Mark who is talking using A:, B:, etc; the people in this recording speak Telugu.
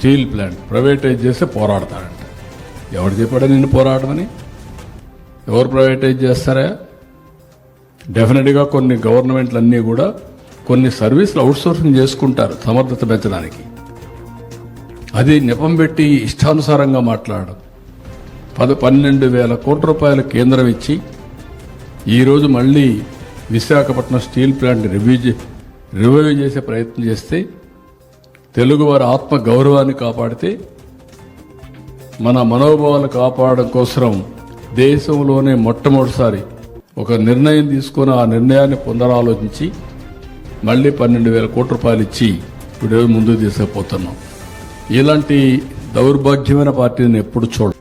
A: స్టీల్ ప్లాంట్ ప్రైవేటైజ్ చేస్తే పోరాడతాడంట. ఎవరు చెప్పాడా నిన్ను పోరాడమని? ఎవరు ప్రైవేటైజ్ చేస్తారా? డెఫినెట్గా కొన్ని గవర్నమెంట్లు అన్నీ కూడా కొన్ని సర్వీసులు అవుట్సోర్సింగ్ చేసుకుంటారు సమర్థత పెంచడానికి. అది నెపం పెట్టి ఇష్టానుసారంగా మాట్లాడడం. 12,000 కోట్ల రూపాయల కేంద్రం ఇచ్చి ఈరోజు మళ్ళీ విశాఖపట్నం స్టీల్ ప్లాంట్ రివైవ్ చేసే ప్రయత్నం చేస్తే, తెలుగువారి ఆత్మ గౌరవాన్ని కాపాడితే, మన మనోభావాలను కాపాడడం కోసం దేశంలోనే మొట్టమొదటిసారి ఒక నిర్ణయం తీసుకుని ఆ నిర్ణయాన్ని పునరాలోచించి మళ్ళీ 12,000 కోట్ల రూపాయలు ఇచ్చి ఇప్పుడు ముందుకు తీసుకుపోతున్నాం. ఇలాంటి దౌర్భాగ్యమైన పార్టీని ఎప్పుడు చూడలేదు.